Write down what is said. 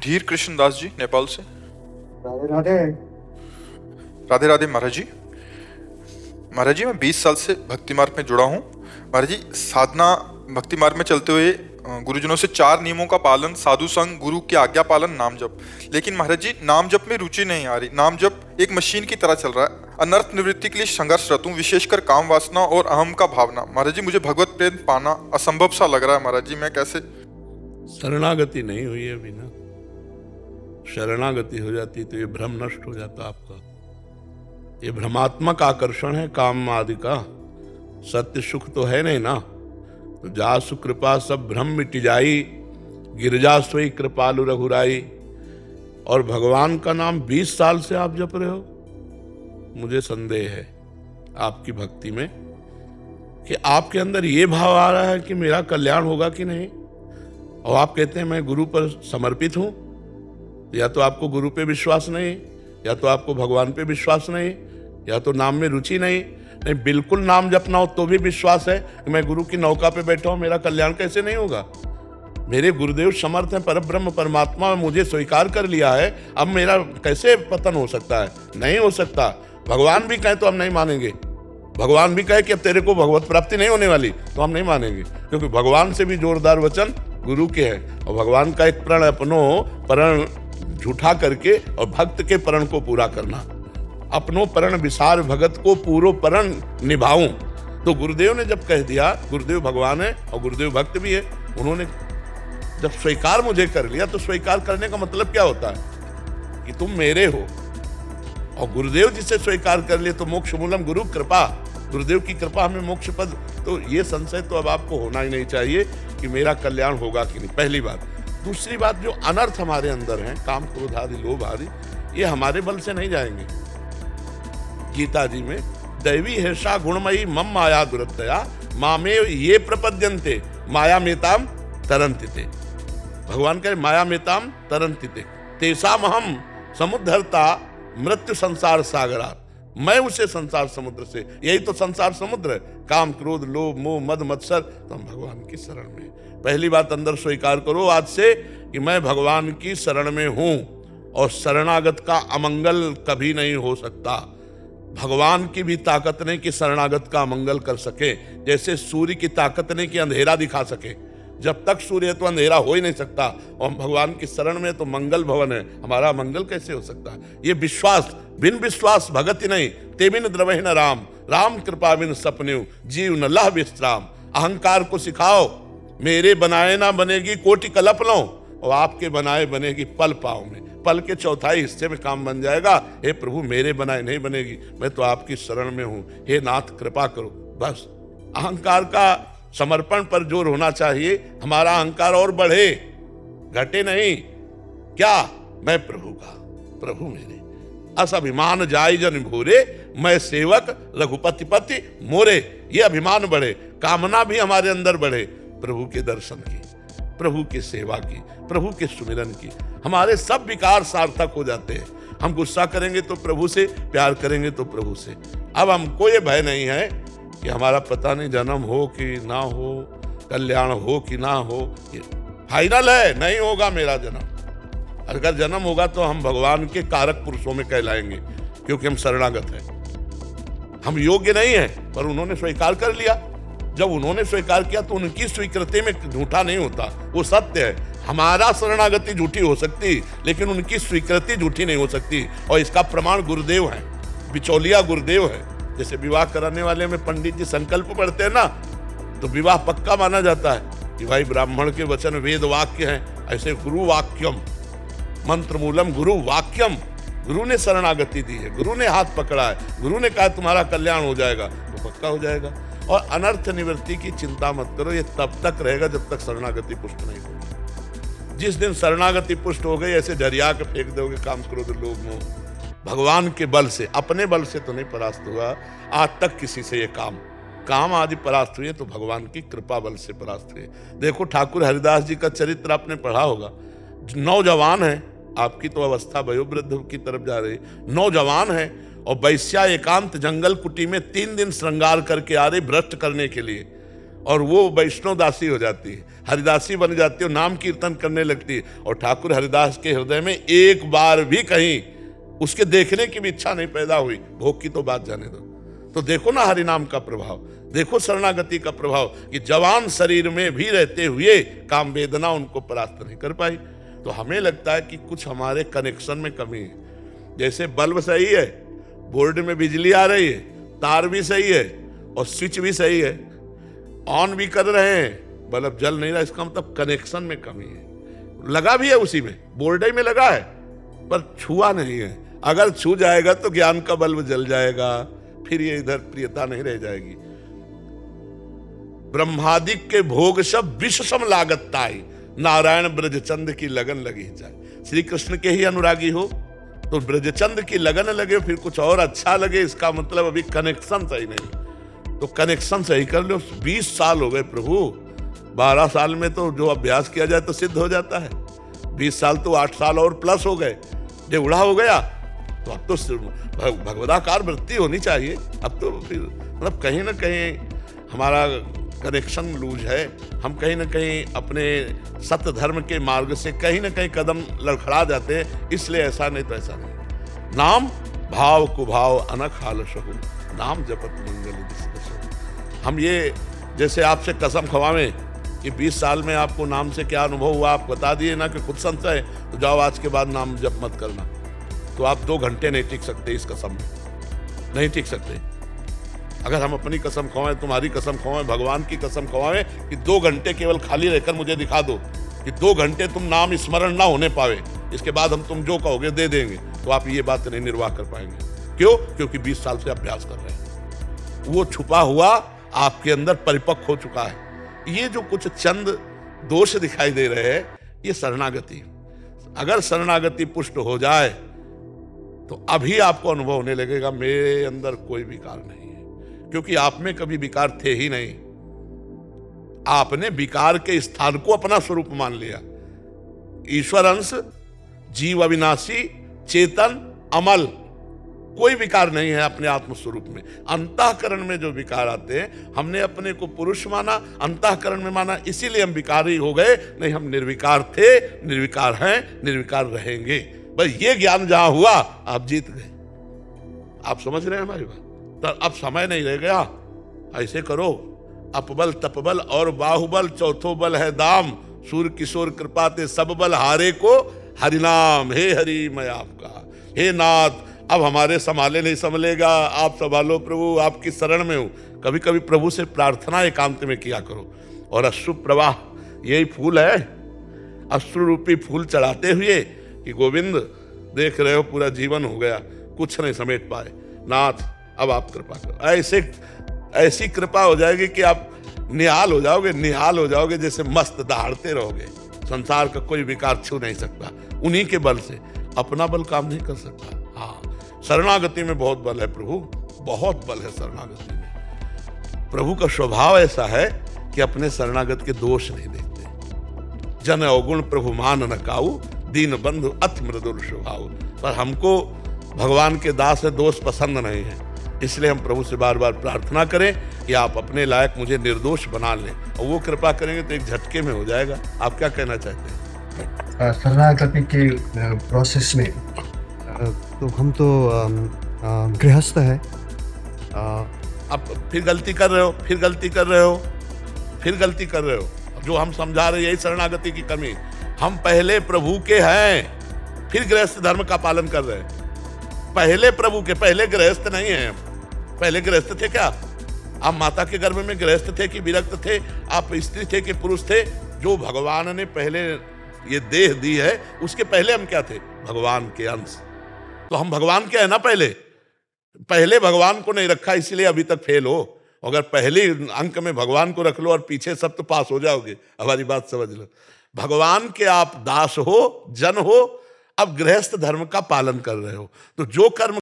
धीर कृष्ण दास जी, नेपाल से। राधे राधे। राधे राधे महाराज जी। महाराज जी, मैं 20 साल से भक्ति मार्ग में जुड़ा हूँ। महाराज जी, साधना भक्ति मार्ग में चलते हुए गुरुजनों से 4 नियमों का पालन, साधु संग, गुरु की आज्ञा पालन, नाम जप। लेकिन महाराज जी, नाम जप में रुचि नहीं आ रही। नाम जप एक मशीन की तरह चल रहा है। अनर्थ निवृत्ति के लिए संघर्षरत हूँ, विशेषकर काम वासना और अहम का भावना। महाराज जी, मुझे भगवत प्रेम पाना असंभव सा लग रहा है। महाराज जी, मैं कैसे? शरणागति नहीं हुई है अभी ना। शरणागति हो जाती तो ये भ्रम नष्ट हो जाता आपका। ये भ्रमात्मक आकर्षण है काम आदि का, सत्य सुख तो है नहीं ना। तो जासु कृपा सब भ्रम मिट जाई, गिरजा सोई कृपालु रघुराई। और भगवान का नाम 20 साल से आप जप रहे हो। मुझे संदेह है आपकी भक्ति में कि आपके अंदर ये भाव आ रहा है कि मेरा कल्याण होगा कि नहीं। और आप कहते हैं मैं गुरु पर समर्पित हूं। या तो आपको गुरु पे विश्वास नहीं, या तो आपको भगवान पे विश्वास नहीं, या तो नाम में रुचि नहीं। नहीं, बिल्कुल नाम जपना हो तो भी विश्वास है कि मैं गुरु की नौका पे बैठा हूं, मेरा कल्याण कैसे नहीं होगा। मेरे गुरुदेव समर्थ हैं, परब्रह्म परमात्मा, मुझे स्वीकार कर लिया है, अब मेरा कैसे पतन हो सकता है? नहीं हो सकता। भगवान भी कहे तो हम नहीं मानेंगे। भगवान भी कहे कि अब तेरे को भगवत प्राप्ति नहीं होने वाली, तो हम नहीं मानेंगे, क्योंकि भगवान से भी जोरदार वचन गुरु के हैं। और भगवान का एक प्रण अपनो प्रण झूठा करके और भक्त के प्रण को पूरा करना। अपनो प्रण विसार भगत को पूरो प्रण निभाऊं। तो गुरुदेव ने जब कह दिया, गुरुदेव भगवान है और गुरुदेव भक्त भी है, उन्होंने जब स्वीकार मुझे कर लिया, तो स्वीकार करने का मतलब क्या होता है कि तुम मेरे हो। और गुरुदेव जिसे स्वीकार कर लिए तो मोक्ष मूलम गुरु कृपा, गुरुदेव की कृपा हमें मोक्ष पद। तो ये संशय तो अब आपको होना ही नहीं चाहिए कि मेरा कल्याण होगा कि नहीं, पहली बात। दूसरी बात, जो अनर्थ हमारे अंदर हैं, काम क्रोध आदि लोभ आदि, ये हमारे बल से नहीं जाएंगे। गीता जी में दैवी हेषा गुणमयी मम माया दुरत्तया मामे ये प्रपद्यन्ते माया मेताम तरन्तिते। भगवान कहे माया मेताम तरन्तिते तेषाम हम समुद्धरता मृत्यु संसार सागरा। मैं उसे संसार समुद्र से, यही तो संसार समुद्र है, काम क्रोध लोभ मोह मद मत्सर। तो हम भगवान की शरण में। पहली बात अंदर स्वीकार करो आज से कि मैं भगवान की शरण में हूं। और शरणागत का अमंगल कभी नहीं हो सकता। भगवान की भी ताकत नहीं कि शरणागत का अमंगल कर सके। जैसे सूर्य की ताकत नहीं कि अंधेरा दिखा सके। जब तक सूर्य है तो अंधेरा हो ही नहीं सकता। और हम भगवान की शरण में तो मंगल भवन है, हमारा मंगल कैसे हो सकता है? ये विश्वास, बिन विश्वास भगति नहीं, ते बिन द्रवहि न राम, राम कृपा बिन सपन्यु, जीव न लह विश्राम। अहंकार को सिखाओ, मेरे बनाए ना बनेगी कोटि कल्प लो, और आपके बनाए बनेगी पल पाँव में। पल के चौथाई हिस्से में काम बन जाएगा। हे प्रभु, मेरे बनाए नहीं बनेगी, मैं तो आपकी शरण में हूं, हे नाथ कृपा करो। बस अहंकार का समर्पण पर जोर होना चाहिए। हमारा अहंकार और बढ़े, घटे नहीं। क्या? मैं प्रभु का, प्रभु मेरे। अस अभिमान जाय जन भूरे, मैं सेवक रघुपति पति मोरे। ये अभिमान बढ़े, कामना भी हमारे अंदर बढ़े, प्रभु के दर्शन की, प्रभु की सेवा की, प्रभु के सुमिरन की। हमारे सब विकार सार्थक हो जाते हैं। हम गुस्सा करेंगे तो प्रभु से, प्यार करेंगे तो प्रभु से। अब हमको ये भय नहीं है कि हमारा पता नहीं जन्म हो कि ना हो, कल्याण हो कि ना हो। ये फाइनल है, नहीं होगा मेरा जन्म। अगर जन्म होगा तो हम भगवान के कारक पुरुषों में कहलाएंगे, क्योंकि हम शरणागत हैं। हम योग्य नहीं हैं, पर उन्होंने स्वीकार कर लिया। जब उन्होंने स्वीकार किया तो उनकी स्वीकृति में झूठा नहीं होता, वो सत्य है। हमारा शरणागति झूठी हो सकती, लेकिन उनकी स्वीकृति झूठी नहीं हो सकती। और इसका प्रमाण गुरुदेव है, बिचौलिया गुरुदेव है। जैसे विवाह कराने वाले में पंडित जी संकल्प पढ़ते हैं ना, तो विवाह पक्का माना जाता है कि भाई ब्राह्मण के वचन वेद वाक्य हैं। ऐसे गुरु वाक्यम मंत्र मूलम गुरु वाक्यम, गुरु ने शरणागति दी है, गुरु ने हाथ पकड़ा है, गुरु ने कहा तुम्हारा कल्याण हो जाएगा, तो पक्का हो जाएगा। और अनर्थ निवृत्ति की चिंता मत करो, ये तब तक रहेगा जब तक शरणागति पुष्ट नहीं होगी। जिस दिन शरणागति पुष्ट हो गई, ऐसे डरिया के फेंक दोगे काम क्रोध लोभ मोह। भगवान के बल से, अपने बल से तो नहीं परास्त हुआ आज तक किसी से। ये काम आदि परास्त हुए तो भगवान की कृपा बल से परास्त हुए। देखो ठाकुर हरिदास जी का चरित्र आपने पढ़ा होगा। नौजवान है, आपकी तो अवस्था वयोवृद्ध की तरफ जा रही, नौजवान है और वैश्या एकांत जंगल कुटी में 3 दिन श्रृंगार करके आ रही भ्रष्ट करने के लिए। और वो वैष्णव दासी हो जाती है, हरिदासी बन जाती है, नाम कीर्तन करने लगती है। और ठाकुर हरिदास के हृदय में एक बार भी कहीं उसके देखने की भी इच्छा नहीं पैदा हुई, भोग की तो बात जाने दो। तो देखो ना हरिनाम का प्रभाव, देखो शरणागति का प्रभाव, कि जवान शरीर में भी रहते हुए काम वेदना उनको परास्त नहीं कर पाई। तो हमें लगता है कि कुछ हमारे कनेक्शन में कमी है। जैसे बल्ब सही है, बोर्ड में बिजली आ रही है, तार भी सही है और स्विच भी सही है, ऑन भी कर रहे हैं, बल्ब जल नहीं रहा, इसका मतलब कनेक्शन में कमी है। लगा भी है उसी में, बोर्ड ही में लगा है, पर छुआ नहीं है। अगर छू जाएगा तो ज्ञान का बल्ब जल जाएगा, फिर ये इधर प्रियता नहीं रह जाएगी। ब्रह्मादिक के भोग सब विष सम लागत ताई, नारायण ब्रजचंद की लगन लगी जाए। श्री कृष्ण के ही अनुरागी हो तो ब्रजचंद की लगन लगे, फिर कुछ और अच्छा लगे, इसका मतलब अभी कनेक्शन सही नहीं। तो कनेक्शन सही कर लो। 20 साल हो गए प्रभु, 12 साल में तो जो अभ्यास किया जाए तो सिद्ध हो जाता है, 20 साल तो 8 साल और प्लस हो गए, डेढ़ा हो गया। तो अब तो भगवदाकार वृत्ति होनी चाहिए। अब तो फिर मतलब कहीं ना कहीं हमारा कनेक्शन लूज है, हम कहीं ना कहीं अपने सत्य धर्म के मार्ग से कहीं ना कहीं कदम लड़खड़ा जाते हैं। इसलिए ऐसा नहीं तो ऐसा नहीं। नाम भाव कुभाव अनख आलसहु, नाम जपत मंगल दिसदसु। हम ये जैसे आपसे कसम खवावें कि 20 साल में आपको नाम से क्या अनुभव हुआ, आप बता दिए ना कि खुद संशय है, तो जाओ आज के बाद नाम जप मत करना। तो आप 2 घंटे नहीं टिक सकते इस कसम में, नहीं टिक सकते। अगर हम अपनी कसम खवाएं, तुम्हारी कसम खवाएं, भगवान की कसम खवाएं कि 2 घंटे केवल खाली रहकर मुझे दिखा दो कि 2 घंटे तुम नाम स्मरण ना होने पावे, इसके बाद हम तुम जो कहोगे दे देंगे, तो आप ये बात नहीं निर्वाह कर पाएंगे। क्यों? क्योंकि 20 साल से अभ्यास कर रहे हैं, वो छुपा हुआ आपके अंदर परिपक्व हो चुका है। ये जो कुछ चंद दोष दिखाई दे रहे हैं, ये शरणागति, अगर शरणागति पुष्ट हो जाए तो अभी आपको अनुभव होने लगेगा मेरे अंदर कोई विकार नहीं है, क्योंकि आप में कभी विकार थे ही नहीं। आपने विकार के स्थान को अपना स्वरूप मान लिया। ईश्वर अंश, जीव अविनाशी, चेतन, अमल, कोई विकार नहीं है अपने आत्म स्वरूप में। अंतःकरण में जो विकार आते हैं, हमने अपने को पुरुष माना, अंतःकरण में माना, इसीलिए हम विकारी हो गए। नहीं, हम निर्विकार थे, निर्विकार हैं, निर्विकार रहेंगे। बस ये ज्ञान जहां हुआ आप जीत गए। आप समझ रहे हैं हमारी बात? तो अब समय नहीं रह गया। ऐसे करो, अपबल तपबल और बाहुबल, चौथो बल है दाम, सूर्य किशोर कृपा ते सब बल हारे को हरिनाम। हे हरि मैं आपका, हे नाथ अब हमारे संभाले नहीं संभलेगा, आप संभालो प्रभु, आपकी शरण में हूं। कभी कभी प्रभु से प्रार्थना एकांत में किया करो। और अश्रु प्रवाह यही फूल है, अश्रु रूपी फूल चढ़ाते हुए कि गोविंद देख रहे हो पूरा जीवन हो गया, कुछ नहीं समेट पाए, नाथ अब आप कृपा करो। ऐसी कृपा हो जाएगी कि आप निहाल हो जाओगे, निहाल हो जाओगे, जैसे मस्त दहाड़ते रहोगे। संसार का कोई विकार छू नहीं सकता उन्हीं के बल से, अपना बल काम नहीं कर सकता। हाँ, शरणागति में बहुत बल है प्रभु, बहुत बल है शरणागति में। प्रभु का स्वभाव ऐसा है कि अपने शरणागत के दोष नहीं देखते। जन अवगुण प्रभु मान न काऊ, दीन बंधु अति मृदुल स्वभाव। पर हमको भगवान के दास है, दोष पसंद नहीं है, इसलिए हम प्रभु से बार बार प्रार्थना करें कि आप अपने लायक मुझे निर्दोष बना लें, और वो कृपा करेंगे तो एक झटके में हो जाएगा। आप क्या कहना चाहते हैं? शरणागति के प्रोसेस में तो हम तो गृहस्थ है। अब फिर गलती कर रहे हो, फिर गलती कर रहे हो, फिर गलती कर रहे हो। जो हम समझा रहे यही शरणागति की कमी। हम पहले प्रभु के हैं, फिर गृहस्थ धर्म का पालन कर रहे हैं। पहले प्रभु के, पहले गृहस्थ नहीं है हम। पहले गृहस्थ थे क्या? आप माता के गर्भ में गृहस्थ थे कि विरक्त थे? आप स्त्री थे कि पुरुष थे? जो भगवान ने पहले ये देह दी है, उसके पहले हम क्या थे? भगवान के अंश। तो हम भगवान के हैं ना। पहले भगवान को नहीं रखा, इसलिए अभी तक फेल हो। अगर पहले अंक में भगवान को रख लो और पीछे सब, तो पास हो जाओगे। हमारी बात समझ लो। भगवान के आप दास हो, जन हो, अब गृहस्थ धर्म का पालन कर रहे हो। तो जो कर्म